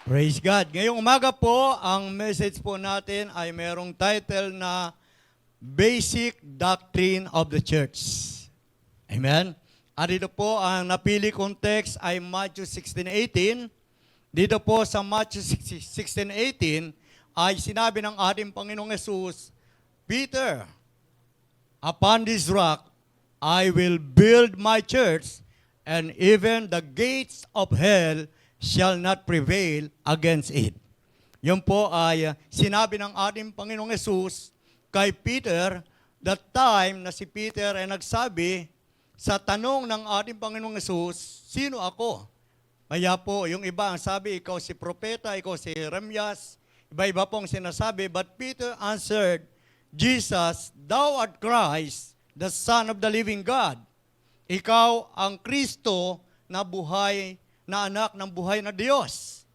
Praise God. Ngayong umaga po, ang message po natin ay merong title na Basic Doctrine of the Church. Amen? At dito po, ang napili kong text ay Matthew 16:18. Dito po sa Matthew 16:18 ay sinabi ng ating Panginoong Yesus, Peter, upon this rock I will build my church, and even the gates of hell shall not prevail against it. Yun po ay sinabi ng ating Panginoong Yesus kay Peter, that time na si Peter ay nagsabi sa tanong ng ating Panginoong Yesus, sino ako? Kaya po, yung iba ang sabi, ikaw si propeta, ikaw si Jeremias, iba-iba pong sinasabi, but Peter answered, Jesus, thou art Christ, the Son of the living God. Ikaw ang Kristo na buhay na anak ng buhay na Diyos.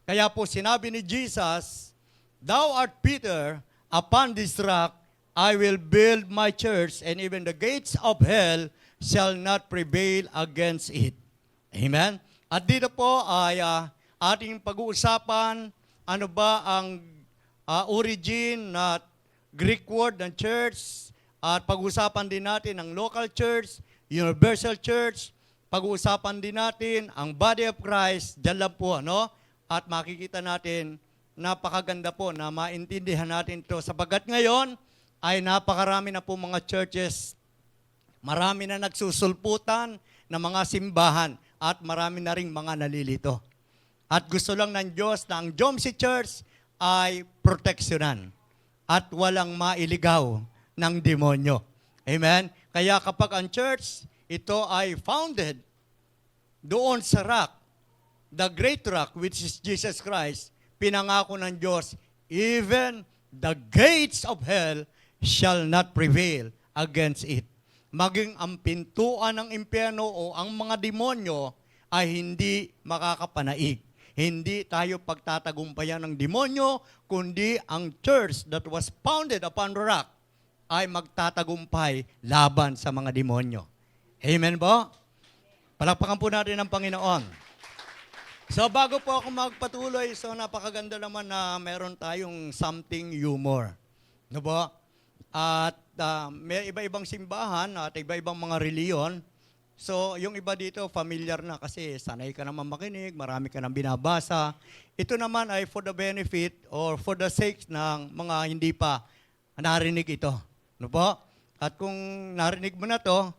Kaya po sinabi ni Jesus, thou art Peter, upon this rock I will build my church, and even the gates of hell shall not prevail against it. Amen? At dito po ay ating pag-uusapan, ano ba ang origin na Greek word ng church, at pag-uusapan din natin ang local church, universal church, pag-uusapan din natin ang body of Christ, dyan lang po, no? At makikita natin, napakaganda po na maintindihan natin ito. Sapagat ngayon, ay napakarami na po mga churches, marami na nagsusulputan ng mga simbahan, at marami na ring mga nalilito. At gusto lang ng Diyos na ang Jomsi Church ay proteksyonan at walang mailigaw ng demonyo. Amen? Kaya kapag ang church, ito ay founded doon sa rock, the great rock, which is Jesus Christ, pinangako ng Diyos, even the gates of hell shall not prevail against it. Maging ang pintuan ng impyerno o ang mga demonyo ay hindi makakapanaig. Hindi tayo pagtatagumpayan ng demonyo, kundi ang church that was founded upon the rock ay magtatagumpay laban sa mga demonyo. Amen po? Palakpakan po natin ang Panginoon. So bago po ako magpatuloy, so napakaganda naman na meron tayong something humor. No po? At may iba-ibang simbahan at iba-ibang mga reliyon. So yung iba dito familiar na kasi sanay ka naman makinig, marami ka nang binabasa. Ito naman ay for the benefit or for the sake ng mga hindi pa narinig ito. No po? At kung narinig mo na to,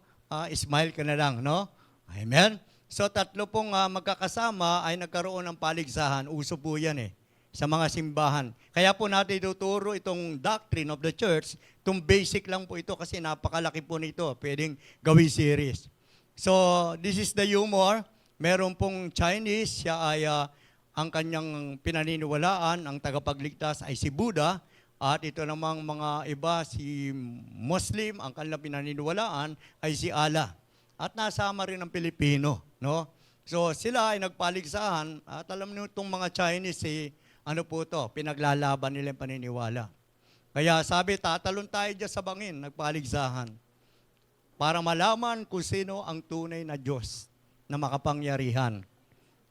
smile ka na lang, no? Amen? So tatlo pong magkakasama ay nagkaroon ng paligsahan. Uso po yan sa mga simbahan. Kaya po natin ituturo itong doctrine of the church. Itong basic lang po ito kasi napakalaki po nito. Pwedeng gawin series. So this is the humor. Meron pong Chinese, siya ay ang kanyang pinaniniwalaan, ang tagapagligtas ay si Buddha. At ito namang mga iba, si Muslim, ang kanilang pinaniniwalaan ay si Allah. At nasama rin ang Pilipino, no? So sila ay nagpaligsahan, at alam niyo itong mga Chinese, ano po to, pinaglalaban nila yung paniniwala. Kaya sabi, tatalon tayo dyan sa bangin, nagpaligsahan, para malaman kung sino ang tunay na Diyos na makapangyarihan.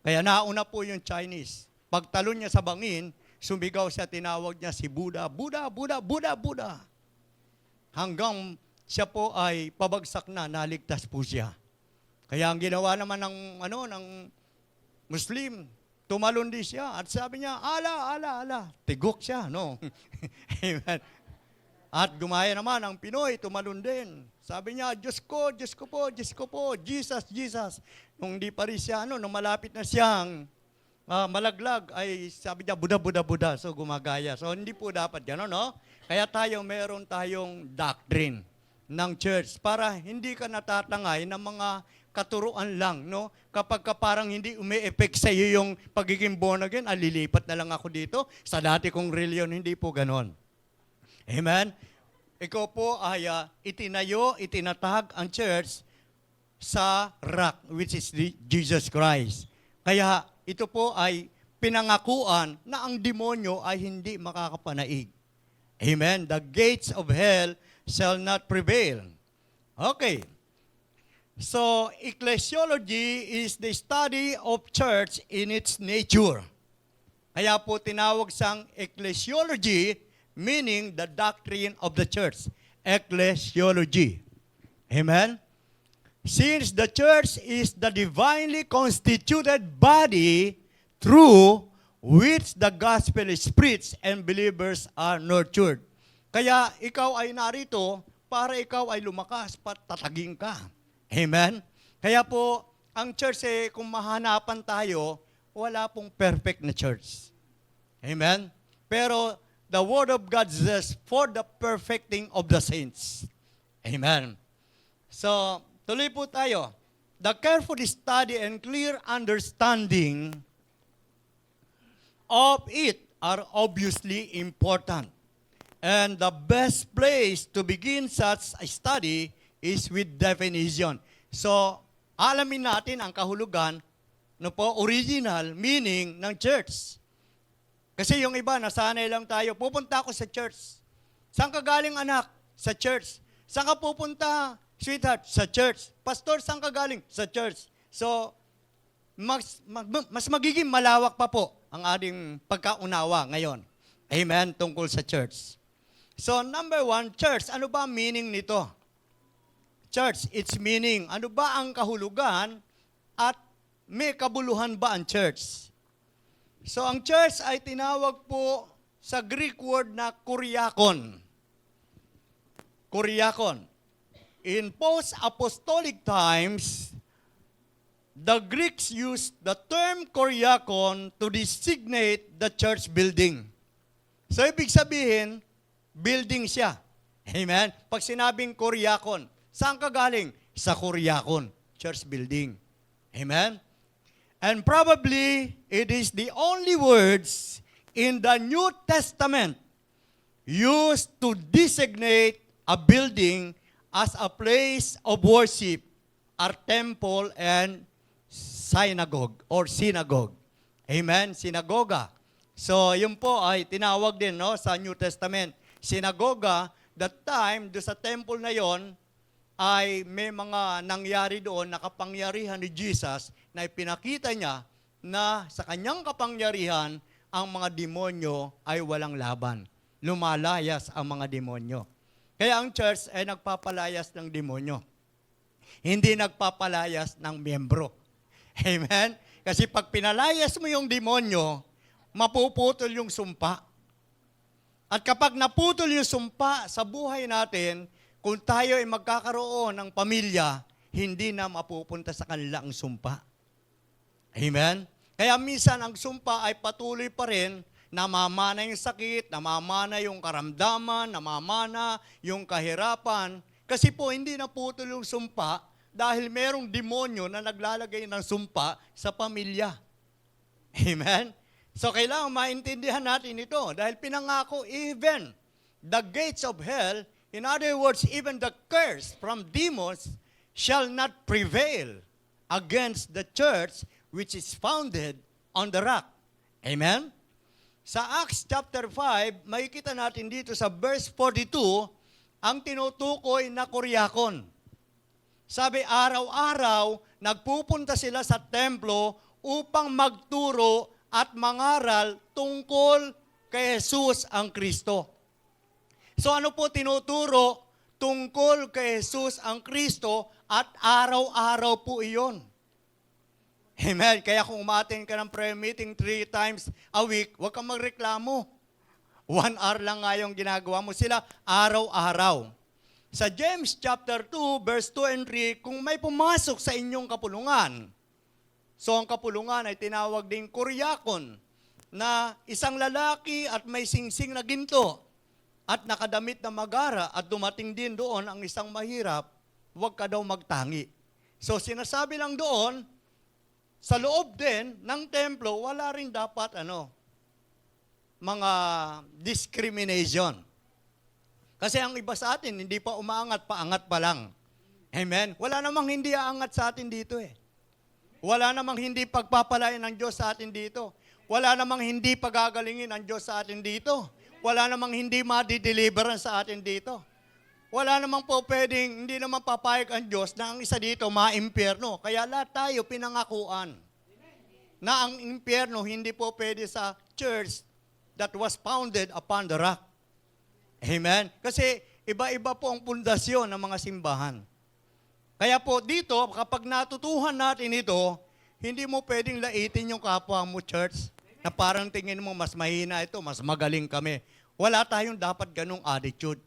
Kaya nauna po yung Chinese. Pagtalon niya sa bangin, sumigaw siya, tinawag niya si Buddha, Buddha, Buddha, Buddha, Buddha. Hanggang siya po ay pabagsak na, naligtas po siya. Kaya ang ginawa naman ng Muslim, tumalon din siya at sabi niya, ala, ala, ala. Tigok siya, no? Amen. At gumaya naman ang Pinoy, tumalon din. Sabi niya, Diyos ko, Diyos ko po, Diyos ko po, Jesus, Jesus. Nung di pa rin siya, nung malapit na siyang malaglag, ay sabi niya, Buddha, Buddha, Buddha. So gumagaya. So hindi po dapat gano'n, no? Kaya meron tayong doctrine ng church para hindi ka natatangay ng mga katuruan lang, no? Kapag parang hindi umi-effect sa iyo yung pagiging born again, lilipat na lang ako dito. Sa dati kong reliyon, hindi po gano'n. Amen? Ikaw po ay itinatag ang church sa rock, which is Jesus Christ. Kaya ito po ay pinangakuan na ang demonyo ay hindi makakapanaig. Amen? The gates of hell shall not prevail. Okay. So, ecclesiology is the study of church in its nature. Kaya po tinawag siyang ecclesiology, meaning the doctrine of the church. Ecclesiology. Amen? Since the church is the divinely constituted body through which the gospel is preached and believers are nurtured. Kaya ikaw ay narito para ikaw ay lumakas, patatagin ka. Amen? Kaya po, ang church kung mahanapan tayo, wala pong perfect na church. Amen? Pero the Word of God says, for the perfecting of the saints. Amen. So, tuloy po tayo. The careful study and clear understanding of it are obviously important. And the best place to begin such a study is with definition. So, alamin natin ang kahulugan, original meaning ng church. Kasi yung iba, nasanay lang tayo, pupunta ako sa church. Saan ka galing, anak? Sa church. Saan ka pupunta, sweetheart? Sa church. Pastor, saan ka galing? Sa church. So, mas magiging malawak pa po ang ating pagkaunawa ngayon. Amen, tungkol sa church. So, number 1, church. Ano ba ang meaning nito? Church, its meaning. Ano ba ang kahulugan at may kabuluhan ba ang church? So, ang church ay tinawag po sa Greek word na kuriakon. Kuriakon. In post-apostolic times, the Greeks used the term kuriakon to designate the church building. So, ibig sabihin, building siya. Amen? Pag sinabing kuriakon, saan ka galing? Sa kuriakon, church building. Amen? And probably, it is the only words in the New Testament used to designate a building as a place of worship, a temple and synagogue or synagogue. Amen? Sinagoga. So, yun po ay tinawag din sa New Testament. Sinagoga, that time, do sa temple na yon ay may mga nangyari doon na kapangyarihan ni Jesus na ipinakita niya na sa kanyang kapangyarihan, ang mga demonyo ay walang laban. Lumalayas ang mga demonyo. Kaya ang church ay nagpapalayas ng demonyo. Hindi nagpapalayas ng miyembro. Amen? Kasi pag pinalayas mo yung demonyo, mapuputol yung sumpa. At kapag naputol yung sumpa sa buhay natin, kung tayo ay magkakaroon ng pamilya, hindi na mapupunta sa kanila ang sumpa. Amen? Kaya minsan ang sumpa ay patuloy pa rin, namamana yung sakit, namamana yung karamdaman, namamana yung kahirapan. Kasi po hindi naputol yung sumpa dahil merong demonyo na naglalagay ng sumpa sa pamilya. Amen? So kailangan maintindihan natin ito dahil pinangako even the gates of hell, in other words, even the curse from demons shall not prevail against the church which is founded on the rock. Amen? Sa Acts chapter 5, makikita natin dito sa verse 42, ang tinutukoy na kuryakon. Sabi, araw-araw, nagpupunta sila sa templo upang magturo at mangaral tungkol kay Jesus ang Kristo. So ano po tinuturo? Tungkol kay Jesus ang Kristo at araw-araw po iyon. Amen. Kaya kung umattend ka ng prayer meeting 3 times a week, huwag kang magreklamo. 1 hour lang nga yung ginagawa mo. Sila araw-araw. Sa James chapter 2, verse 2 and 3, kung may pumasok sa inyong kapulungan, so ang kapulungan ay tinawag ding kuryakon, na isang lalaki at may singsing na ginto, at nakadamit na magara at dumating din doon ang isang mahirap, huwag ka daw magtangi. So sinasabi lang doon, sa loob din ng templo, wala rin dapat mga discrimination. Kasi ang iba sa atin, hindi pa umaangat, paangat pa lang. Amen? Wala namang hindi aangat sa atin dito eh. Wala namang hindi pagpapalain ng Diyos sa atin dito. Wala namang hindi pagagalingin ng Diyos sa atin dito. Wala namang hindi madi-deliverance sa atin dito. Wala namang po pwedeng, hindi naman papayag ang Diyos na ang isa dito ma-impyerno. Kaya lahat tayo pinangakuan na ang impyerno hindi po pwede sa church that was founded upon the rock. Amen? Kasi iba-iba po ang pundasyon ng mga simbahan. Kaya po dito, kapag natutuhan natin ito, hindi mo pwedeng laitin yung kapwa mo, church, na parang tingin mo mas mahina ito, mas magaling kami. Wala tayong dapat ganung attitude.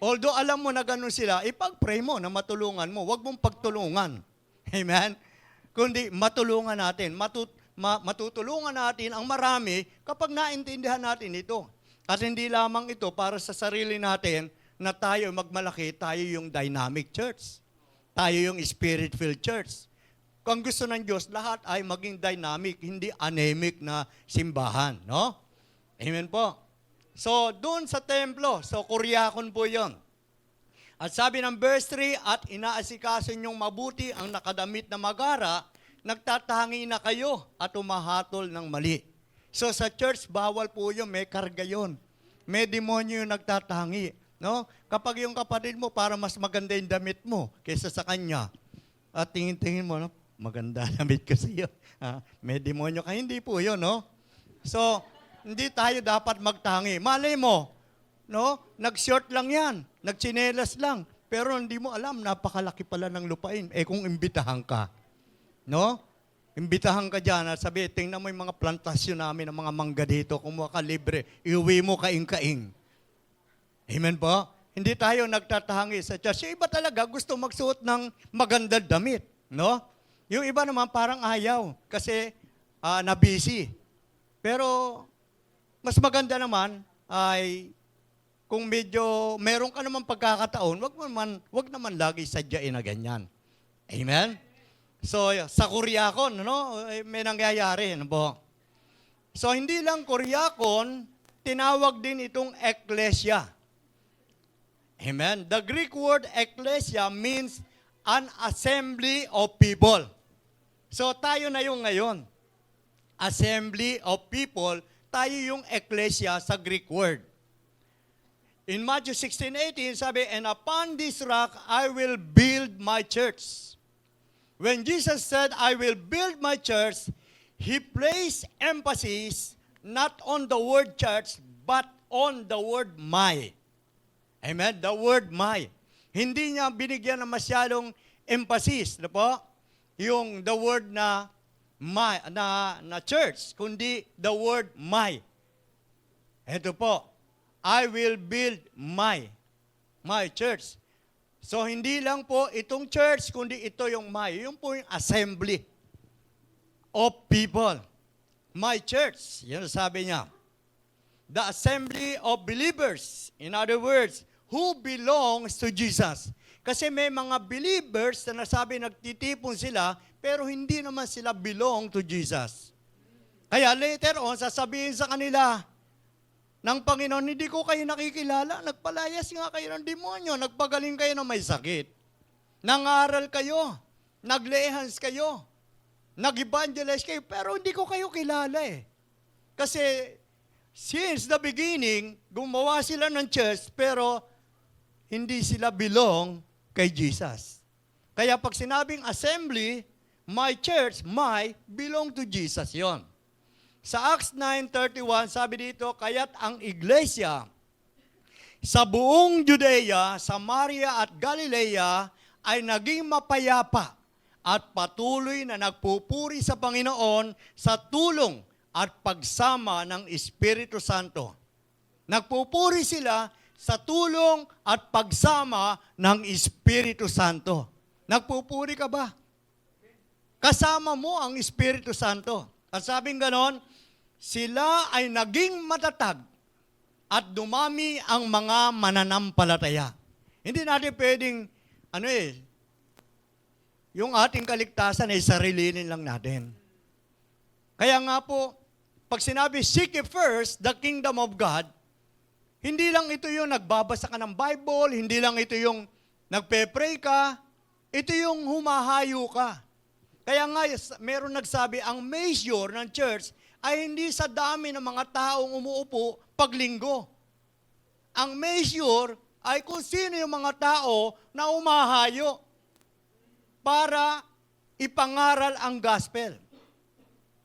Although alam mo na ganun sila, ipag-pray mo na matulungan mo. Huwag mong pagtulungan. Amen? Kundi matulungan natin. Matutulungan natin ang marami kapag naintindihan natin ito. At hindi lamang ito para sa sarili natin na tayo magmalaki, tayo yung dynamic church. Tayo yung spirit-filled church. Kung gusto ng Diyos, lahat ay maging dynamic, hindi anemic na simbahan. No? Amen po. So, doon sa templo, so Kuryakon po yon. At sabi ng verse 3, at inaasikaso niyong mabuti ang nakadamit na magara, nagtatangi na kayo at umahatol ng mali. So sa church, bawal po yun, may karga yun. May demonyo yung nagtatangi. No? Kapag yung kapatid mo, para mas maganda yung damit mo kaysa sa kanya, at tingin-tingin mo, no? Maganda damit ko sa iyo. May demonyo ka. Hindi po yun, no? So, hindi tayo dapat magtangi. Malay mo, no? Nag-short lang yan. Nagtsinelas lang. Pero hindi mo alam, napakalaki pala ng lupain. Kung imbitahan ka. No? Imbitahan ka dyan at sabi, tingnan mo yung mga plantasyon namin ng mga mangga dito. Kumuha ka libre. Iuwi mo kaing-kaing. Amen po? Hindi tayo nagtatangi sa church. Yung iba talaga gusto magsuot ng magandang damit. No? Yung iba naman parang ayaw kasi na-busy. Pero mas maganda naman ay kung medyo meron ka naman pagkakataon, wag naman lagi sadyain na ganyan. Amen? So, sa Kuryakon, no, may nangyayari. Ano po? So, hindi lang Kuryakon, tinawag din itong ekklesia. Amen? The Greek word ekklesia means an assembly of people. So, tayo na yung ngayon. Assembly of people, tayo yung ekklesia sa Greek word. In Matthew 16:18, sabi, and upon this rock I will build my church. When Jesus said, I will build my church, He placed emphasis not on the word church, but on the word my. Amen? The word my. Hindi niya binigyan ng masyadong emphasis, na po, yung the word na my, na church, kundi the word my. Ito po, I will build my church. So, hindi lang po itong church, kundi ito yung my. Yung po yung assembly of people. My church, yan sabi niya. The assembly of believers. In other words, who belongs to Jesus. Kasi may mga believers na nasabi nagtitipon sila, pero hindi naman sila belong to Jesus. Kaya later on, sasabihin sa kanila ng Panginoon, hindi ko kayo nakikilala, nagpalayas nga kayo ng demonyo, nagpagaling kayo na may sakit. Nangaral kayo, naglehans kayo, nag-evangelize kayo, pero hindi ko kayo kilala eh. Kasi since the beginning, gumawa sila ng church, pero hindi sila belong kay Jesus. Kaya pag sinabing assembly, my church, my, belong to Jesus yon. Sa Acts 9:31, sabi dito, kaya't ang iglesia sa buong Judea, Samaria at Galilea ay naging mapayapa at patuloy na nagpupuri sa Panginoon sa tulong at pagsama ng Espiritu Santo. Nagpupuri sila sa tulong at pagsama ng Espiritu Santo. Nagpupuri ka ba? Kasama mo ang Espiritu Santo. At sabing ganon, sila ay naging matatag at dumami ang mga mananampalataya. Hindi natin pwedeng, yung ating kaligtasan ay sarilinin lang natin. Kaya nga po, pag sinabi, seek ye first the kingdom of God, hindi lang ito yung nagbabasa ka ng Bible, hindi lang ito yung nagpe-pray ka, ito yung humahayo ka. Kaya nga, meron nagsabi, ang measure ng church ay hindi sa dami ng mga taong umuupo paglinggo. Ang measure ay kung sino yung mga tao na umahayo para ipangaral ang gospel.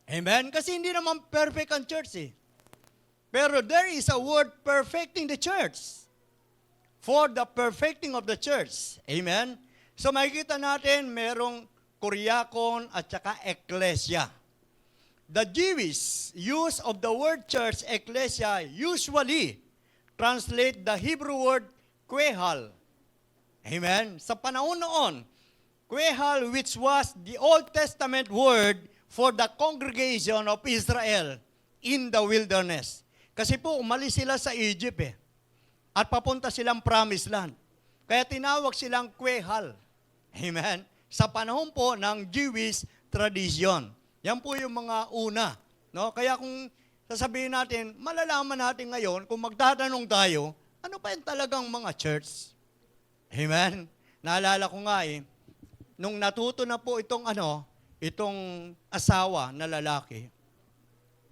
Amen? Kasi hindi naman perfect ang church eh. Pero there is a word perfecting the church. For the perfecting of the church. Amen? So makikita natin, merong kuryakon at saka ekklesia. The Jewish use of the word church, ekklesia, usually translate the Hebrew word kwehal. Amen? Sa panahon noon, kwehal, which was the Old Testament word for the congregation of Israel in the wilderness. Kasi po, umalis sila sa Egypt at papunta silang promised land. Kaya tinawag silang kwehal. Amen? Sa panahon po ng Jewish tradition. Yan po yung mga una. No? Kaya kung sasabihin natin, malalaman natin ngayon, kung magtatanong tayo, ano pa yung talagang mga church? Amen? Naalala ko nga nung natuto na po itong asawa na lalaki,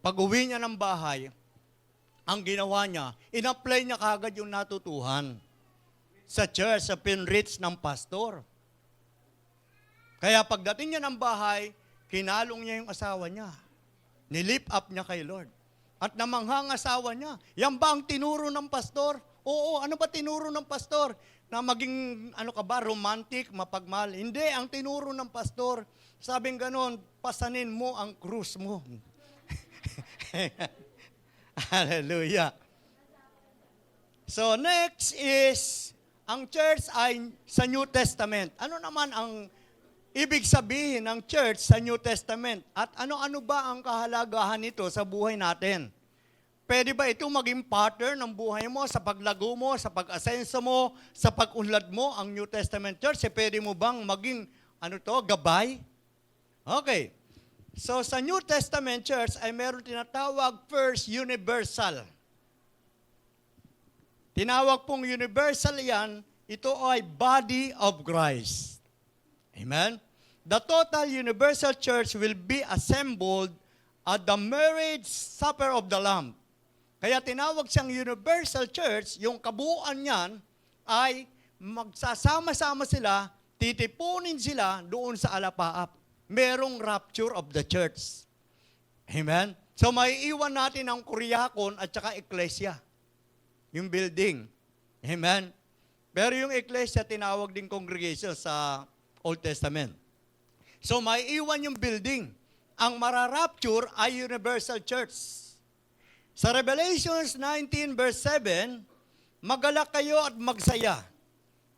pag uwi niya ng bahay, ang ginawa niya, in-apply niya kagad yung natutuhan sa church, sa pinrich ng pastor. Kaya pagdating niya ng bahay, kinalong niya yung asawa niya. Nilift up niya kay Lord. At namanghang asawa niya. Yan ba ang tinuro ng pastor? Oo, ano ba tinuro ng pastor? Na maging, romantic, mapagmahal. Hindi, ang tinuro ng pastor, sabing ganon, pasanin mo ang krus mo. Hallelujah. So next is, ang church ay sa New Testament. Ano naman ang ibig sabihin ng church sa New Testament? At ano-ano ba ang kahalagahan nito sa buhay natin? Pwede ba ito maging partner ng buhay mo, sa paglago mo, sa pag-asenso mo, sa pag-unlad mo, ang New Testament church? Pwede mo bang maging, gabay? Okay. So, sa New Testament church ay meron tinatawag first universal. Tinawag pong universal yan, ito ay body of Christ. Amen? The total universal church will be assembled at the marriage supper of the Lamb. Kaya tinawag siyang universal church, yung kabuuan niyan ay magsasama-sama sila, titipunin sila doon sa alapaap. Merong rapture of the church. Amen? So may iwan natin ang kuryakon at saka eklesia. Yung building. Amen? Pero yung eklesia, tinawag din congregation sa Old Testament. So may iwan yung building. Ang mararapture ay universal church. Sa Revelations 19 verse 7, magalak kayo at magsaya.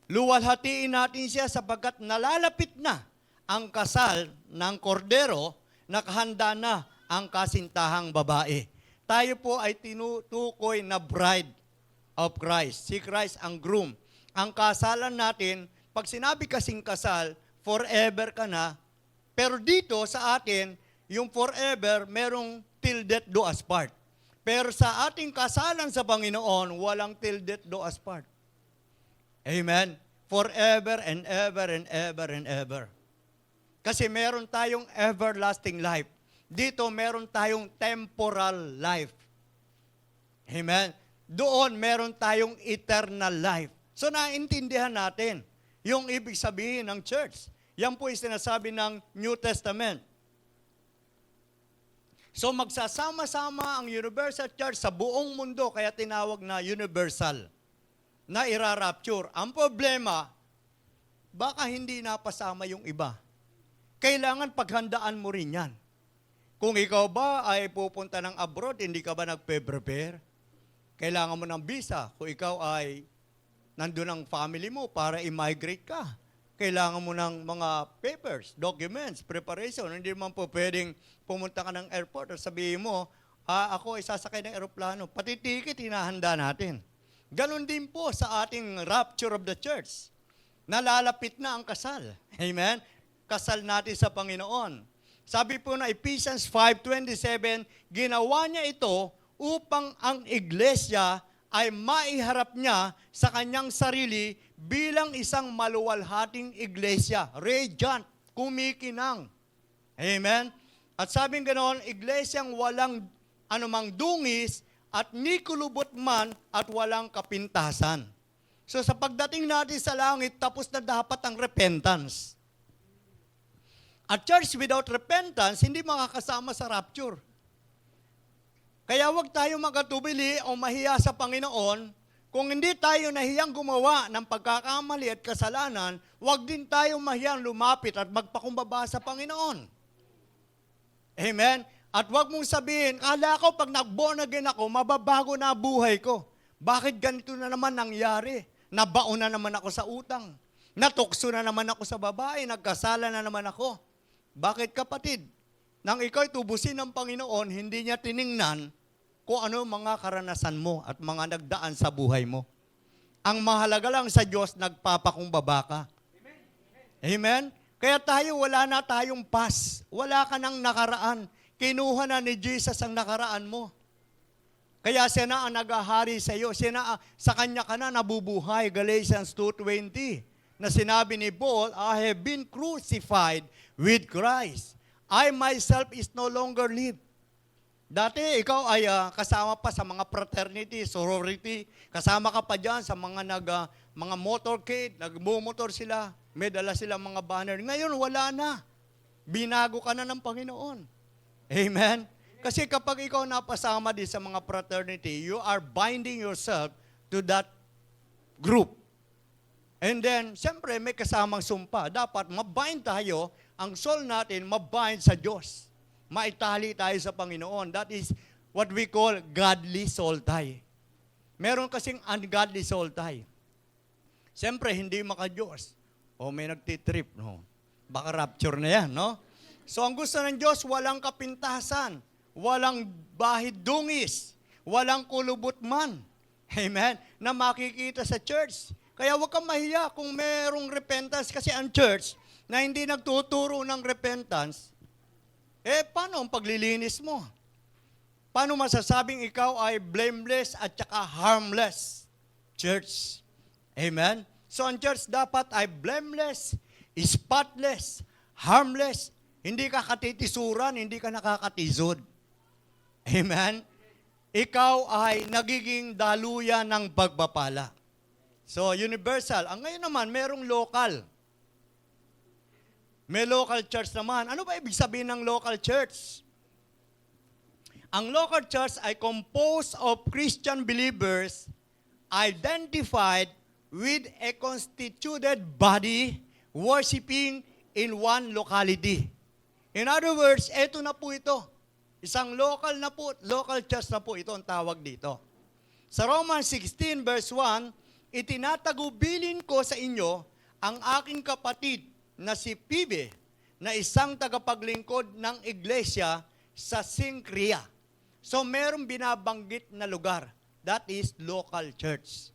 Luwalhatiin natin siya sapagkat nalalapit na ang kasal ng kordero, nakahanda na ang kasintahang babae. Tayo po ay tinutukoy na bride of Christ. Si Christ ang groom. Ang kasalan natin, pag sinabi kasing kasal, forever ka na. Pero dito sa atin, yung forever, merong till death do us part. Pero sa ating kasalan sa Panginoon, walang till death do us part. Amen? Forever and ever and ever and ever. Kasi meron tayong everlasting life. Dito meron tayong temporal life. Amen? Doon meron tayong eternal life. So naintindihan natin yung ibig sabihin ng church. Yan po yung sinasabi ng New Testament. So magsasama-sama ang universal church sa buong mundo, kaya tinawag na universal, na irarapture. Ang problema, baka hindi napasama yung iba. Kailangan paghandaan mo rin yan. Kung ikaw ba ay pupunta ng abroad, hindi ka ba nagpe-prepare? Kailangan mo ng visa. Kung ikaw ay nandun ang family mo para i-migrate ka, kailangan mo ng mga papers, documents, preparation. Hindi man po pwedeng pumunta ka ng airport at sabihin mo, ako ay sasakay ng aeroplano. Pati ticket, hinahanda natin. Ganon din po sa ating rapture of the church. Nalalapit na ang kasal. Amen? Kasal natin sa Panginoon. Sabi po na Ephesians 5:27, ginawa niya ito upang ang iglesia ay maiharap niya sa kanyang sarili bilang isang maluwalhating iglesia. Radiant, kumikinang. Amen? At sabing ganoon, iglesyang walang anumang dungis at ni kulubot man at walang kapintasan. So sa pagdating natin sa langit, tapos na dapat ang repentance. At church without repentance, hindi makakasama sa rapture. Kaya huwag tayo magatubili o mahiya sa Panginoon. Kung hindi tayo nahiyang gumawa ng pagkakamali at kasalanan, huwag din tayo mahiyang lumapit at magpakumbaba sa Panginoon. Amen? At huwag mong sabihin, kala ko pag nag-born again ako, mababago na buhay ko. Bakit ganito na naman nangyari? Nabaon na naman ako sa utang. Natukso na naman ako sa babae. Nagkasala na naman ako. Bakit kapatid? Nang ikaw'y tubusin ng Panginoon, hindi niya tiningnan kung ano mga karanasan mo at mga nagdaan sa buhay mo. Ang mahalaga lang sa Diyos, nagpapakumbaba ka. Amen? Kaya tayo, wala na tayong past. Wala ka ng nakaraan. Kinuha na ni Jesus ang nakaraan mo. Kaya siya na ang naghahari sa iyo. Sa kanya ka na nabubuhay. Galatians 2:20 na sinabi ni Paul, I have been crucified with Christ. I myself is no longer live. Dati, ikaw ay kasama pa sa mga fraternity, sorority, kasama ka pa dyan sa mga mga motorcade, nagmumotor sila, may dala silang mga banner. Ngayon, wala na. Binago ka na ng Panginoon. Amen? Kasi kapag ikaw napasama din sa mga fraternity, you are binding yourself to that group. And then, siyempre, may kasamang sumpa. Dapat mabind tayo, ang soul natin, mabind sa Diyos. Maitali tayo sa Panginoon. That is what we call godly soul tie. Meron kasing ungodly soul tie. Siyempre, hindi maka-Diyos. O may nagtitrip, no? Baka rapture na yan, no? So, ang gusto ng Diyos, walang kapintasan, walang bahid dungis, walang kulubot man. Amen? Na makikita sa church. Kaya huwag kang mahiya kung merong repentance kasi ang church na hindi nagtuturo ng repentance, paano ang paglilinis mo? Paano masasabing ikaw ay blameless at saka harmless? Church. Amen? So ang church dapat ay blameless, spotless, harmless. Hindi ka katitisuran, hindi ka nakakatizod. Amen? Ikaw ay nagiging daluyan ng pagpapala. So, universal. Ang ngayon naman, merong local. May local church naman. Ano ba ibig sabihin ng local church? Ang local church ay composed of Christian believers identified with a constituted body worshiping in one locality. In other words, eto na po ito. Isang local church na po ito ang tawag dito. Sa Romans 16 verse 1, itinatagubilin ko sa inyo ang aking kapatid na si Pibe, na isang tagapaglingkod ng iglesia sa Sincria. So, merong binabanggit na lugar. That is local church.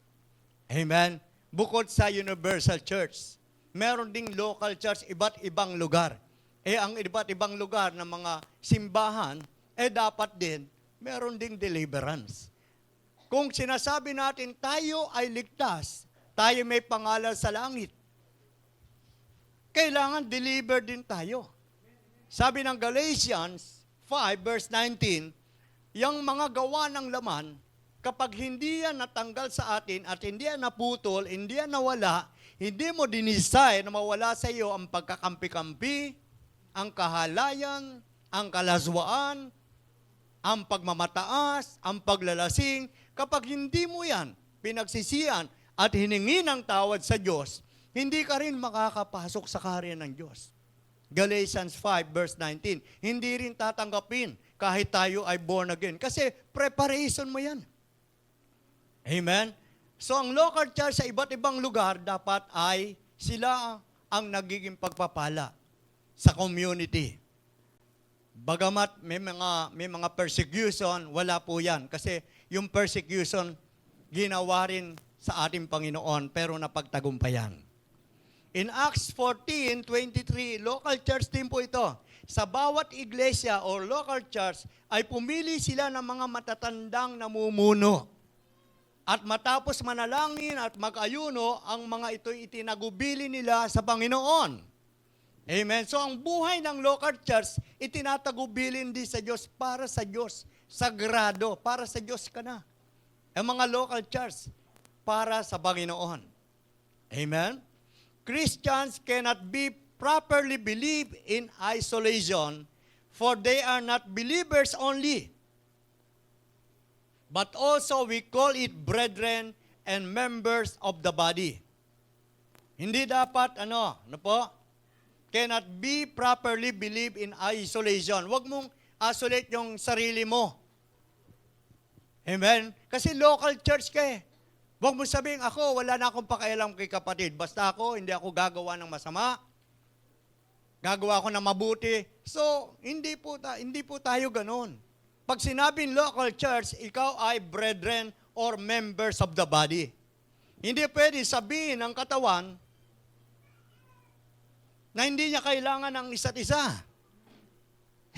Amen? Bukod sa universal church, meron ding local church, iba't ibang lugar. Ang iba't ibang lugar ng mga simbahan, dapat din, meron ding deliverance. Kung sinasabi natin tayo ay ligtas, tayo may pangalan sa langit, kailangan deliver din tayo. Sabi ng Galatians 5 verse 19, yung mga gawa ng laman, kapag hindi yan natanggal sa atin at hindi yan naputol, hindi yan nawala, hindi mo dinisay na mawala sa iyo ang pagkakampi-kampi, ang kahalayan, ang kalaswaan, ang pagmamataas, ang paglalasing, kapag hindi mo yan pinagsisihan at hiningi ng tawad sa Diyos, hindi ka rin makakapasok sa kaharian ng Diyos. Galatians 5 verse 19, hindi rin tatanggapin kahit tayo ay born again. Kasi preparation mo yan. Amen? So ang local church sa iba't ibang lugar, dapat ay sila ang nagiging pagpapala sa community. Bagamat may mga persecution, wala po yan. Kasi yung persecution, ginawa rin sa ating Panginoon, pero napagtagumpayan. In Acts 14:23, local church din po ito. Sa bawat iglesia o local church ay pumili sila ng mga matatandang namumuno. At matapos manalangin at mag-ayuno, ang mga ito'y itinagubili nila sa Panginoon. Amen. So ang buhay ng local church, itinatagubilin din sa Diyos, para sa Diyos. Sagrado, para sa Diyos ka na. Ang mga local church, para sa Panginoon. Amen. Christians cannot be properly believed in isolation, for they are not believers only. but also we call it brethren and members of the body. Hindi dapat, ano po? Cannot be properly believed in isolation. Huwag mong isolate yung sarili mo. Amen? Kasi local church ka eh. Huwag mo sabihin, ako, wala na akong pakialam kay kapatid. Basta ako, hindi ako gagawa ng masama. Gagawa ako ng mabuti. So, hindi po tayo ganun. Pag sinabing local church, ikaw ay brethren or members of the body. Hindi pwede sabihin ng katawan na hindi niya kailangan ng isa't isa.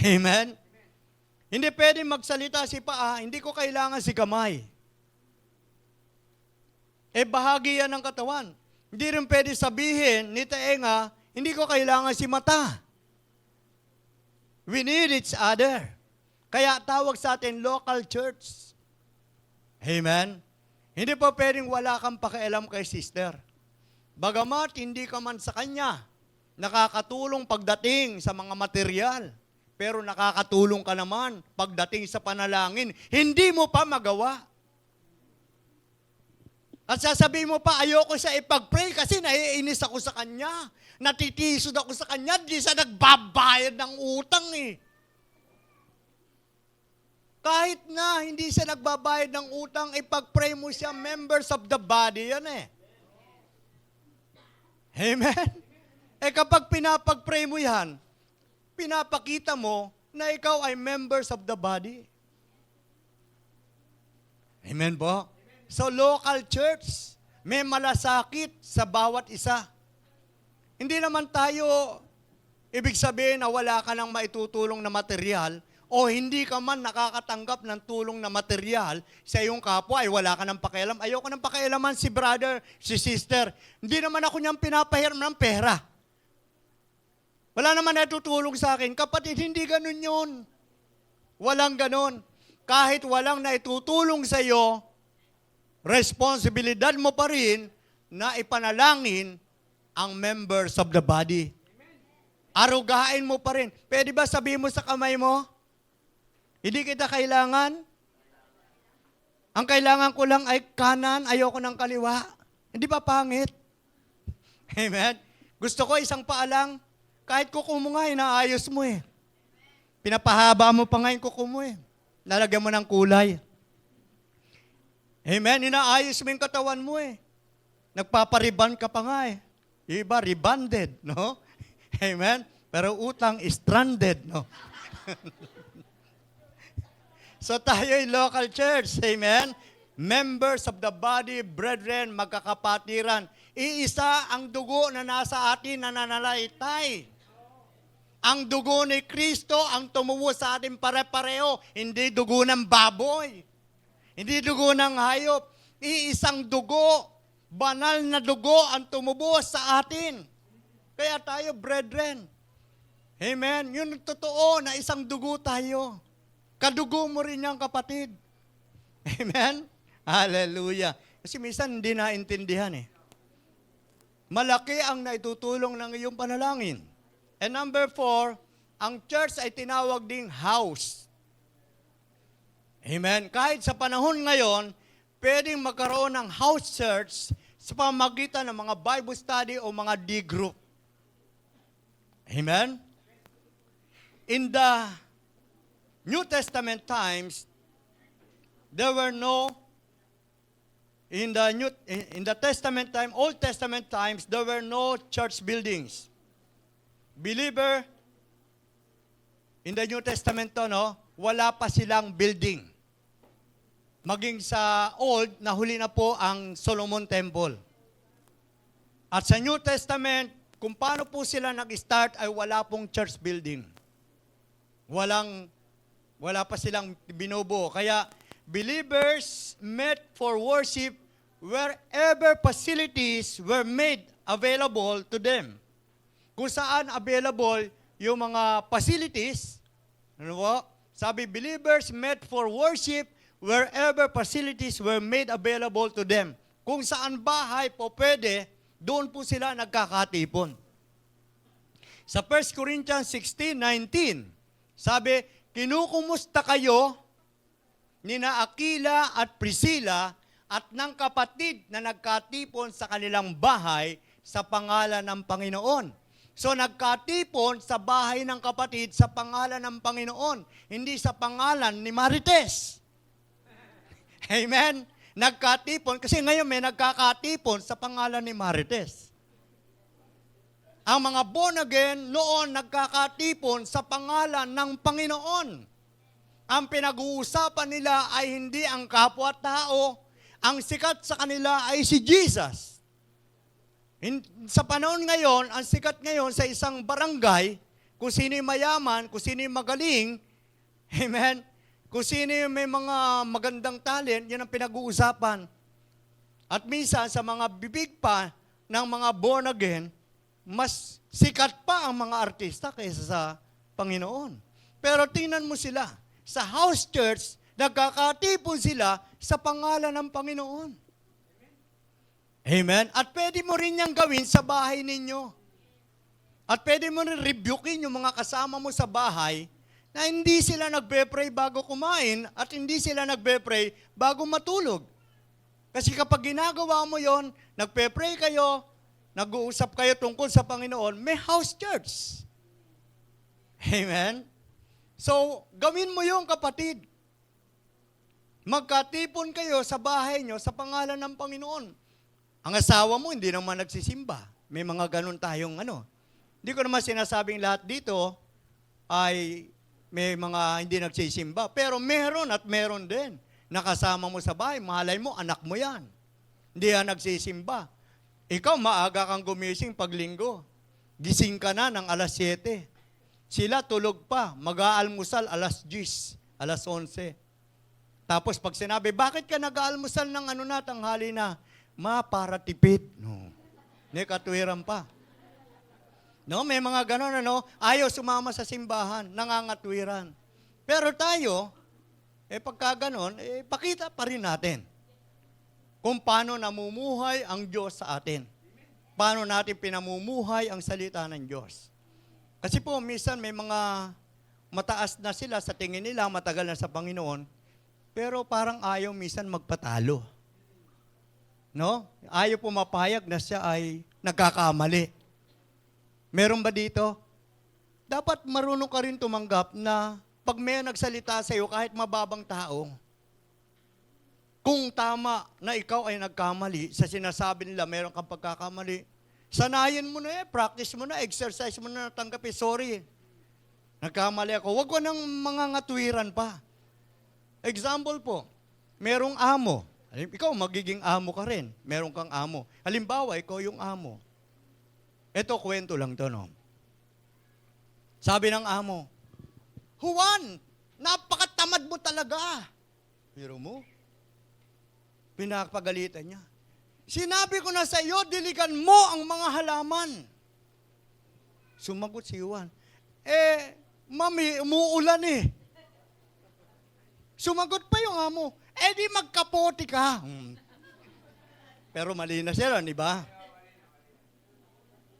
Amen? Hindi pwede magsalita si paa, hindi ko kailangan si kamay. Bahagi yan ng katawan. Hindi rin pwede sabihin ni taenga, hindi ko kailangan si mata. We need each other. Kaya tawag sa atin local church. Amen? Hindi pa pwedeng wala kang pakialam kay sister. Bagamat hindi ka man sa kanya, nakakatulong pagdating sa mga material, pero nakakatulong ka naman pagdating sa panalangin, hindi mo pa magawa. At sasabihin mo pa, ayoko siya ipag-pray kasi naiinis ako sa kanya. Natitisod ako sa kanya, di siya nagbabayad ng utang eh. Kahit na hindi siya nagbabayad ng utang, ipag-pray mo siya, members of the body, yan eh. Amen? Kapag pinapag-pray mo yan, pinapakita mo na ikaw ay members of the body. Amen po? So, local church, may malasakit sa bawat isa. Hindi naman tayo, ibig sabihin na wala ka nang maitutulong na material o hindi ka man nakakatanggap ng tulong na material sa iyong kapwa, ay wala ka nang pakialam. Ayoko nang pakialaman si brother, si sister. Hindi naman ako niyang pinapahiram ng pera. Wala naman natutulong sa akin. Kapatid, hindi ganun yun. Walang ganun. Kahit walang naitutulong sa iyo, responsibilidad mo pa rin na ipanalangin ang members of the body. Arugain mo pa rin. Pwede ba sabihin mo sa kamay mo, hindi kita kailangan? Ang kailangan ko lang ay kanan, ayoko ng kaliwa. Hindi ba pangit? Amen? Gusto ko isang paa lang. Kahit kuko mo nga, inaayos mo eh. Pinapahaba mo pa nga yung kuko mo eh. Lalagyan mo ng kulay. Amen? Inaayos mo yung katawan mo eh. Nagpapariban ka pa nga eh. Yung iba, rebanded, no? Amen? Pero utang is stranded, no? So tayo ay local church, amen? Members of the body, brethren, magkakapatiran. Iisa ang dugo na nasa atin na nananalaytay. Ang dugo ni Kristo ang tumubo sa atin pare-pareho, hindi dugo ng baboy. Hindi dugo ng hayop. Iisang dugo, banal na dugo ang tumubo sa atin. Kaya tayo, brethren. Amen? Yun ang totoo na isang dugo tayo. Kadugo mo rin yan, kapatid. Amen? Hallelujah. Kasi minsan hindi naintindihan eh. Malaki ang naitutulong ng iyong panalangin. And number 4, ang church ay tinawag ding house. Amen? Kahit sa panahon ngayon, pwedeng magkaroon ng house church sa pamamagitan ng mga Bible study o mga D-group. Amen? In the New Testament times, there were no, in the Testament time, Old Testament times, there were no church buildings. Believer, in the New Testament to, no, wala pa silang building. Maging sa Old, nahuli na po ang Solomon Temple. At sa New Testament, kung paano po sila nag-start ay wala pong church building. Wala pa silang binubuo. Kaya, believers met for worship wherever facilities were made available to them. Kung saan available yung mga facilities, ano po? Sabi, believers met for worship wherever facilities were made available to them. Kung saan bahay po pwede, doon po sila nagkakatipon. Sa 1 Corinthians 16:19, sabi, kinukumusta kayo nina Aquila at Priscilla at ng kapatid na nagkatipon sa kanilang bahay sa pangalan ng Panginoon. So nagkatipon sa bahay ng kapatid sa pangalan ng Panginoon, hindi sa pangalan ni Marites. Amen? Nagkatipon, kasi ngayon may nagkakatipon sa pangalan ni Marites. Ang mga born again noon nagkakatipon sa pangalan ng Panginoon. Ang pinag-uusapan nila ay hindi ang kapwa-tao, ang sikat sa kanila ay si Jesus. Sa panahon ngayon, ang sikat ngayon sa isang barangay, kung sino yung mayaman, kung sino yung magaling, amen, kung sino yung may mga magandang talent, yun ang pinag-uusapan. At minsan, sa mga bibig pa ng mga born again, mas sikat pa ang mga artista kaysa sa Panginoon. Pero tingnan mo sila, sa house church, nagkakatipon sila sa pangalan ng Panginoon. Amen? At pwede mo rin niyang gawin sa bahay ninyo. At pwede mo rin rebukein yung mga kasama mo sa bahay na hindi sila nagbe-pray bago kumain at hindi sila nagbe-pray bago matulog. Kasi kapag ginagawa mo yon, nagpe-pray kayo, nag-uusap kayo tungkol sa Panginoon, may house church. Amen? So, gawin mo yung kapatid. Magkatipon kayo sa bahay nyo sa pangalan ng Panginoon. Ang asawa mo hindi naman nagsisimba. May mga ganun tayong Hindi ko naman sinasabing lahat dito ay may mga hindi nagsisimba. Pero meron at meron din. Nakasama mo sa bahay, malay mo, anak mo yan. Hindi yan nagsisimba. Ikaw, maaga kang gumising pag linggo. Gising ka na ng alas 7. Sila tulog pa, mag-aalmusal alas 10, alas 11. Tapos pag sinabi, bakit ka nag-aalmusal ng tanghali na? Para tipid. No. Hindi, katwiran pa. No, may mga ganon, ayaw sumama sa simbahan, nangangatwiran. Pero tayo, pagka ganon, pakita pa rin natin kung paano namumuhay ang Diyos sa atin. Paano natin pinamumuhay ang salita ng Diyos. Kasi po, minsan may mga mataas na sila sa tingin nila, matagal na sa Panginoon, pero parang ayaw minsan magpatalo. No? Ayaw pumapayag na siya ay nagkakamali. Meron ba dito? Dapat marunong ka rin tumanggap na pag may nagsalita sa iyo, kahit mababang tao, kung tama na ikaw ay nagkamali, sa sinasabi nila meron kang pagkakamali, sanayin mo na practice mo na, exercise mo na, tanggapin, sorry. Nagkamali ako. Huwag ko nang mga ngatwiran pa. Example po, merong amo. Ikaw, magiging amo ka rin. Meron kang amo. Halimbawa, ikaw yung amo. Ito, kwento lang to, no? Sabi ng amo, Juan, napakatamad mo talaga. Pero mo, pinapagalitan niya. Sinabi ko na sa iyo, diligan mo ang mga halaman. Sumagot si Juan, mami, umuulan eh. Sumagot pa yung amo, di magkapote ka. Pero mali na siya, di ba?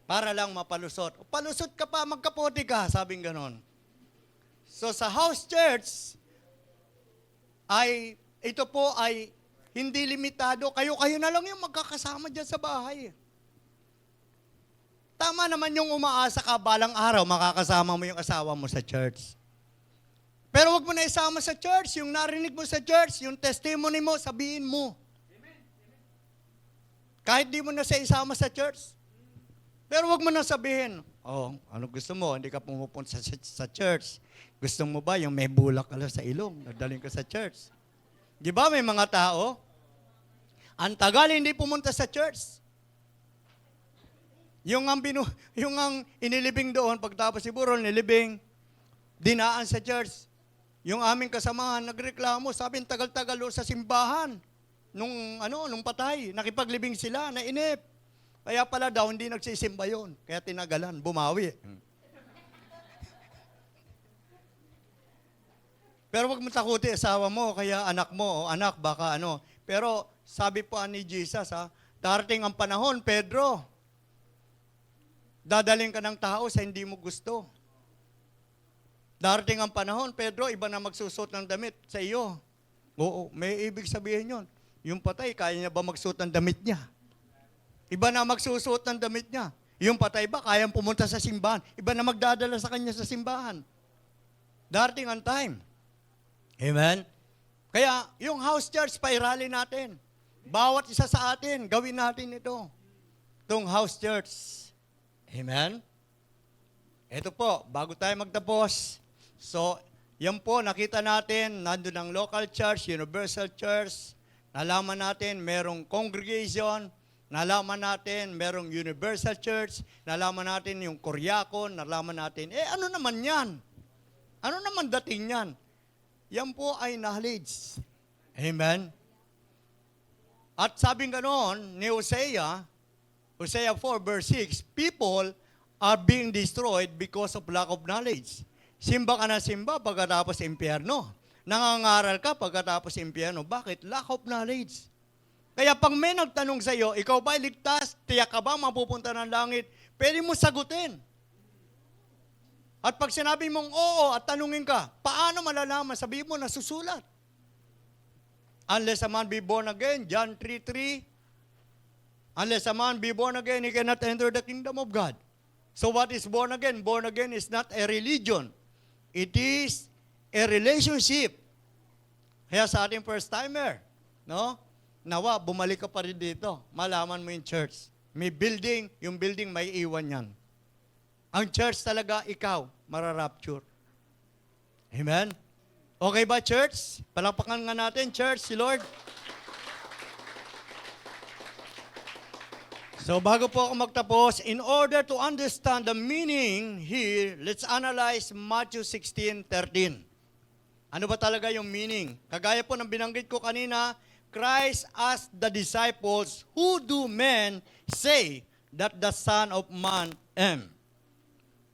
Para lang mapalusot. Palusot ka pa, magkapote ka, sabing ganon. So sa house church, ito po ay hindi limitado. Kayo na lang yung magkakasama dyan sa bahay. Tama naman yung umaasa ka, balang araw, makakasama mo yung asawa mo sa church. Pero wag mo na isama sa church, yung narinig mo sa church, yung testimony mo, sabihin mo. Kahit di mo na siya isama sa church. Pero wag mo na sabihin, ano gusto mo, hindi ka pumupunta sa church. Gusto mo ba yung may bulak ka sa ilong, nagdaling ka sa church? Di ba may mga tao, ang tagal hindi pumunta sa church. Yung ang inilibing doon, pagtapos siguro nilibing, dinaan sa church. Yung aming kasamahan, nagreklamo, sabi, tagal-tagal sa simbahan. Nung patay, nakipaglibing sila, nainip. Kaya pala daw, hindi nagsisimba yun. Kaya tinagalan, bumawi. Pero wag mo takuti, asawa mo, kaya anak mo, anak, baka Pero sabi po ni Jesus, darating ang panahon, Pedro, dadaling ka ng tao sa hindi mo gusto. Darating ang panahon, Pedro, iba na magsusot ng damit sa iyo. Oo, may ibig sabihin yun. Yung patay, kaya niya ba magsuot ng damit niya? Iba na magsusuot ng damit niya. Yung patay ba, kayang pumunta sa simbahan? Iba na magdadala sa kanya sa simbahan. Darating ang time. Amen? Kaya, yung house church, pairali natin. Bawat isa sa atin, gawin natin ito. Itong house church. Amen? Ito po, bago tayo magtapos. So, yan po, nakita natin, nandun ang local church, universal church. Nalaman natin, merong congregation. Nalaman natin, merong universal church. Nalaman natin yung Koreakon. Nalaman natin, ano naman yan? Ano naman dating yan? Yan po ay knowledge. Amen? At sabing ganoon ni Hosea 4 verse 6, people are being destroyed because of lack of knowledge. Simba ka na simba pagkatapos impyerno. Nangangaral ka pagkatapos impyerno. Bakit? Lack of knowledge. Kaya pag may nagtanong sa iyo, ikaw ba ligtas? Tiyak ka ba mapupunta ng langit? Pwede mo sagutin. At pag sinabi mong oo at tanungin ka, paano malalaman? Sabihin mo, nasusulat. Unless a man be born again, John 3:3. Unless a man be born again, he cannot enter the kingdom of God. So what is born again? Born again is not a religion. It is a relationship. Kaya sa ating first timer, no? Nawa, bumalik ka pa rin dito. Malaman mo yung church. May building, yung building may iwan yan. Ang church talaga, ikaw, mararapture. Amen? Okay ba, church? Palakpakan nga natin, church, si Lord. So, bago po ako magtapos, in order to understand the meaning here, let's analyze Matthew 16:13. Ano ba talaga yung meaning? Kagaya po ng binanggit ko kanina, Christ asked the disciples, who do men say that the Son of Man am?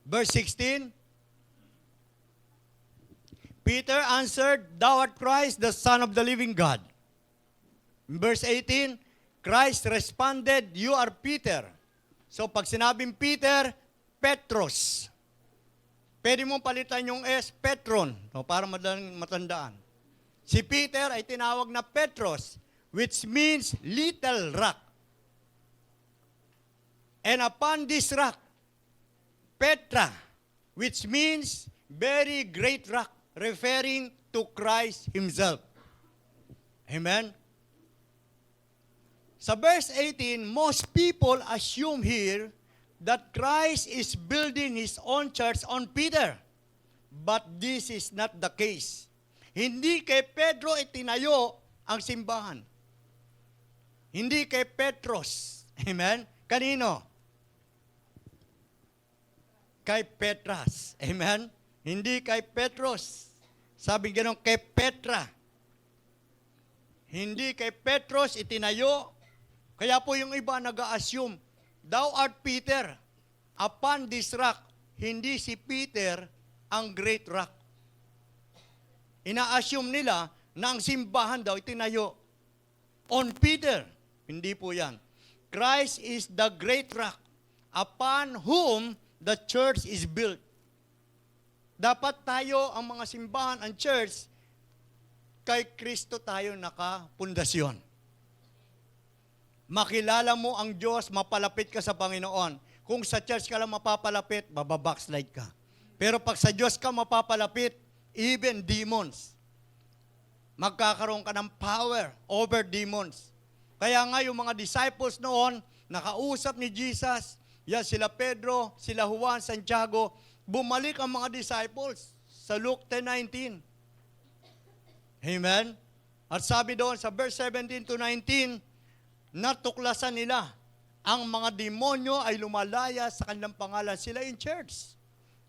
Verse 16, Peter answered, thou art Christ, the Son of the living God. Verse 18, Christ responded, you are Peter. So pag sinabing Peter, Petros. Pwede mong palitan yung S, Petron, para madaling matandaan. Si Peter ay tinawag na Petros, which means little rock. And upon this rock, Petra, which means very great rock, referring to Christ Himself. Amen? Sa verse 18, most people assume here that Christ is building His own church on Peter. But this is not the case. Hindi kay Pedro itinayo ang simbahan. Hindi kay Petros. Amen? Kanino? Kay Petras. Amen? Hindi kay Petros. Sabi gano'n, kay Petra. Hindi kay Petros itinayo. Kaya po yung iba nag-a-assume, thou art Peter. Upon this rock, hindi si Peter ang great rock. Ina-assume nila na ang simbahan daw itinayo on Peter. Hindi po yan. Christ is the great rock upon whom the church is built. Dapat tayo, ang mga simbahan, ang church, kay Kristo tayo nakapundasyon. Makilala mo ang Diyos, mapalapit ka sa Panginoon. Kung sa church ka lang mapapalapit, babackslide ka. Pero pag sa Diyos ka mapapalapit, even demons, magkakaroon ka ng power over demons. Kaya nga yung mga disciples noon, nakausap ni Jesus, yan sila Pedro, sila Juan, Santiago, bumalik ang mga disciples sa Luke 10:19. Amen? At sabi doon sa verse 17 to 19, natuklasan nila ang mga demonyo ay lumalaya sa kanilang pangalan. Sila in church.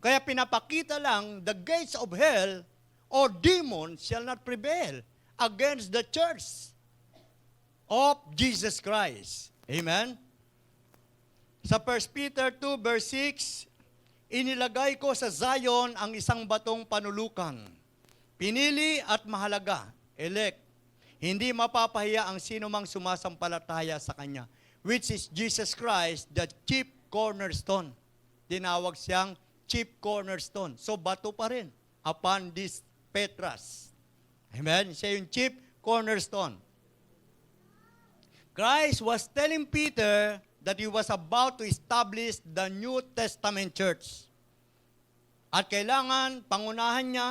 Kaya pinapakita lang, the gates of hell or demons shall not prevail against the church of Jesus Christ. Amen? Sa 1 Peter 2 verse 6, inilagay ko sa Zion ang isang batong panulukan. Pinili at mahalaga, elect. Hindi mapapahiya ang sino mang sumasampalataya sa Kanya, which is Jesus Christ, the chief cornerstone. Tinawag siyang chief cornerstone. So, bato pa rin upon this Petras. Amen? Siya yung chief cornerstone. Christ was telling Peter that he was about to establish the New Testament church. At kailangan, pangunahan niya,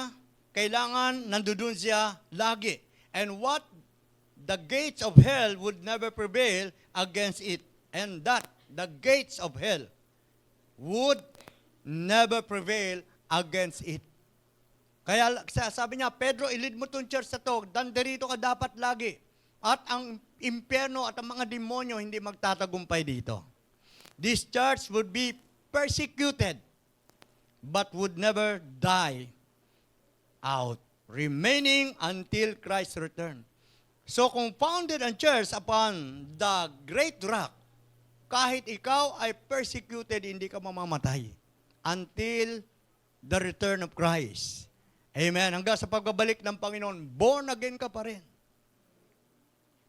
kailangan nandoon siya lagi. And what the gates of hell would never prevail against it. And that the gates of hell would never prevail against it. Kaya sabi niya, Pedro, ilid mo itong church na to, danderito ka dapat lagi. At ang impyerno at ang mga demonyo hindi magtatagumpay dito. This church would be persecuted, but would never die out, remaining until Christ's return. So kung founded ang church upon the great rock, kahit ikaw ay persecuted, hindi ka mamamatay until the return of Christ. Amen. Hanggang sa pagbabalik ng Panginoon, born again ka pa rin.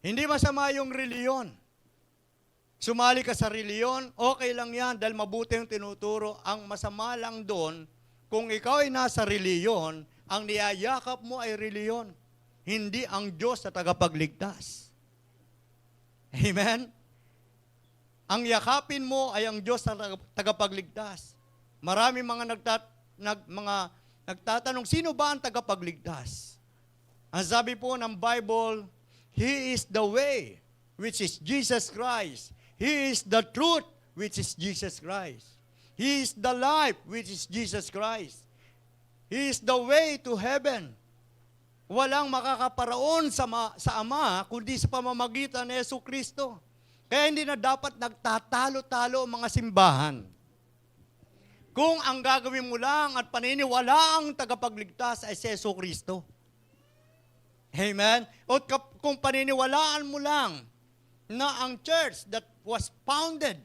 Hindi masama yung reliyon. Sumali ka sa reliyon, okay lang yan dahil mabuti yung tinuturo. Ang masama lang doon, kung ikaw ay nasa reliyon, ang niyayakap mo ay reliyon. Hindi ang Diyos na tagapagligtas. Amen? Ang yakapin mo ay ang Diyos na tagapagligtas. Marami mga nagtatanong, sino ba ang tagapagligtas? Ang sabi po ng Bible, He is the way, which is Jesus Christ. He is the truth, which is Jesus Christ. He is the life, which is Jesus Christ. He is the way to heaven. Walang makakaparaon sa Ama, kundi sa pamamagitan ni Yesu Kristo. Kaya hindi na dapat nagtatalo-talo ang mga simbahan. Kung ang gagawin mo lang at paniniwalaang tagapagligtas ay si Yesu Kristo. Amen? O kung paniniwalaan mo lang na ang church that was founded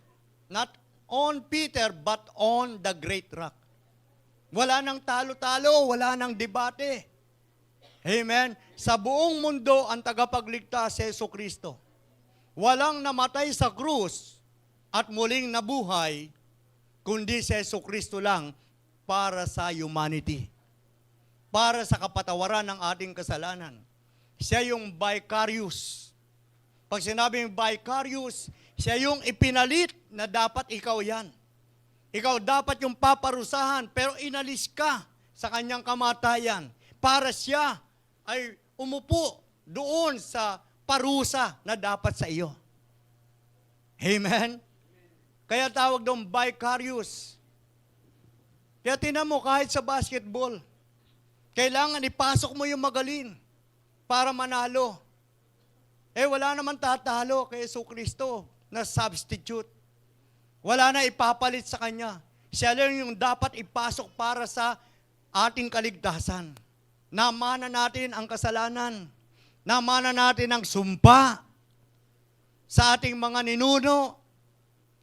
not on Peter but on the great rock. Wala nang talo-talo, wala nang debate. Amen? Sa buong mundo, ang tagapagligtas si Yesu Kristo. Walang namatay sa krus at muling nabuhay, kundi si Yesu Kristo lang para sa humanity. Para sa kapatawaran ng ating kasalanan. Siya yung vicarious. Pag sinabing vicarious, siya yung ipinalit na dapat ikaw yan. Ikaw dapat yung paparusahan, pero inalis ka sa kanyang kamatayan para siya ay umupo doon sa parusa na dapat sa iyo. Amen? Kaya tawag doon vicarious. Kaya tinan mo, kahit sa basketball, kailangan ipasok mo yung magaling para manalo. Wala naman tatalo kay Yesu Kristo na substitute. Wala na ipapalit sa Kanya. Siya lang yung dapat ipasok para sa ating kaligtasan. Namana natin ang kasalanan. Namana natin ang sumpa sa ating mga ninuno.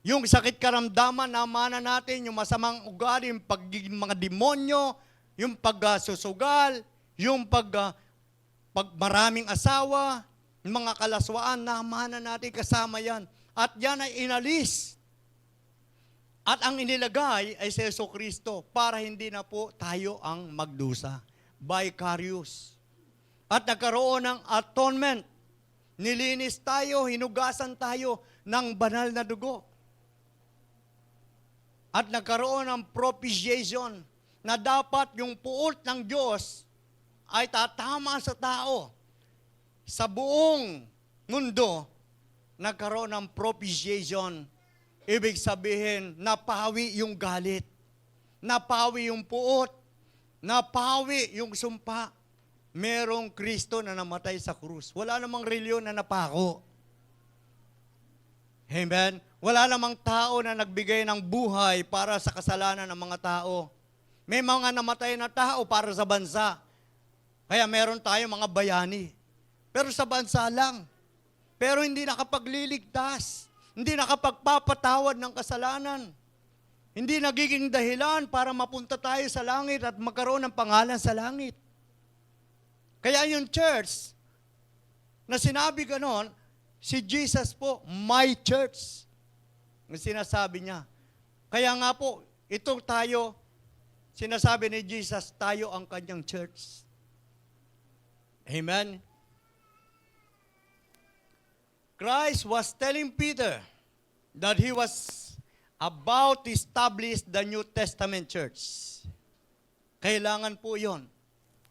Yung sakit karamdaman, namana natin yung masamang ugali, yung pagiging mga demonyo, yung pagsusugal, yung pag maraming asawa, mga kalaswaan, namana natin kasama yan. At yan ay inalis. At ang inilagay ay si Yesu Kristo para hindi na po tayo ang magdusa. Vicarious. At nagkaroon ng atonement. Nilinis tayo, hinugasan tayo ng banal na dugo. At nagkaroon ng propitiation na dapat yung puot ng Diyos ay tatama sa tao. Sa buong mundo, nagkaroon ng propitiation. Ibig sabihin, napawi yung galit. Napawi yung puot. Napawi yung sumpa. Merong Kristo na namatay sa krus. Wala namang reliyon na napako. Amen? Wala namang tao na nagbigay ng buhay para sa kasalanan ng mga tao. May mga namatay na tao para sa bansa. Kaya meron tayo mga bayani. Pero sa bansa lang. Pero hindi nakapagliligtas. Hindi nakapagpapatawad ng kasalanan. Hindi nagiging dahilan para mapunta tayo sa langit at magkaroon ng pangalan sa langit. Kaya yung church na sinabi ganon, si Jesus po, my church. Ang sinasabi niya. Kaya nga po, ito tayo, sinasabi ni Jesus, tayo ang kanyang church. Amen? Christ was telling Peter that he was about to establish the New Testament church. Kailangan po yun.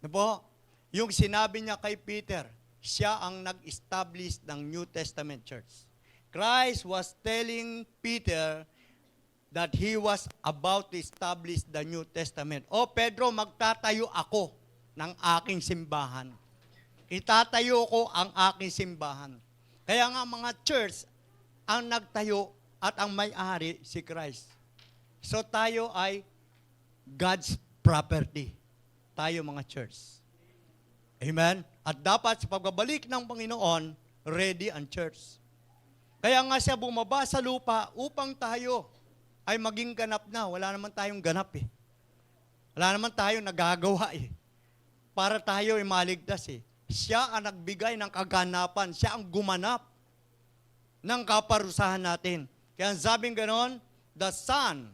Ano po? Yung sinabi niya kay Peter, siya ang nag-establish ng New Testament church. Christ was telling Peter that he was about to establish the New Testament. O Pedro, magtatayo ako ng aking simbahan. Itatayo ko ang aking simbahan. Kaya nga mga church, ang nagtayo at ang may-ari si Christ. So tayo ay God's property. Tayo mga church. Amen? At dapat sa pagbabalik ng Panginoon, ready ang church. Kaya nga siya bumaba sa lupa upang tayo ay maging ganap na. Wala naman tayong ganap eh. Wala naman tayong nagagawa eh. Para tayo ay maligtas eh. Siya ang nagbigay ng kaganapan. Siya ang gumanap ng kaparusahan natin. Kaya sabing ganon, the Son,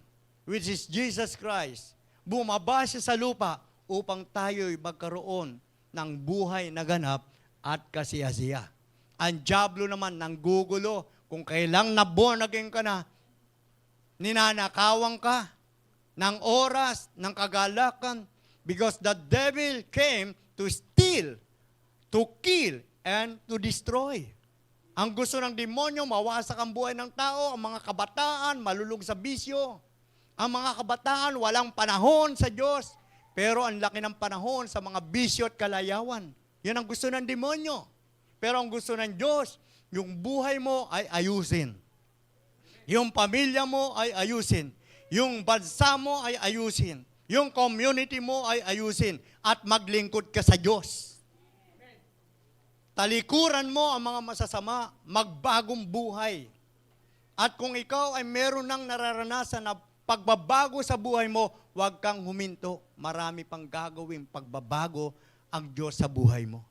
which is Jesus Christ, bumaba siya sa lupa upang tayo ay magkaroon ng buhay na ganap at kasiyasiya. Ang diablo naman nanggugulo kung kailang na-born again ka na, ninanakawan ka ng oras, ng kagalakan, because the devil came to steal, to kill, and to destroy. Ang gusto ng demonyo, mawasak ang buhay ng tao, ang mga kabataan, malulog sa bisyo. Ang mga kabataan, walang panahon sa Diyos, pero ang laki ng panahon sa mga bisyo at kalayawan. Yan ang gusto ng demonyo. Pero ang gusto ng Diyos, yung buhay mo ay ayusin. Yung pamilya mo ay ayusin. Yung bansa mo ay ayusin. Yung community mo ay ayusin. At maglingkod ka sa Diyos. Talikuran mo ang mga masasama, magbagong buhay. At kung ikaw ay meron ng nararanasan na pagbabago sa buhay mo, huwag kang huminto. Marami pang gagawing pagbabago ang Diyos sa buhay mo.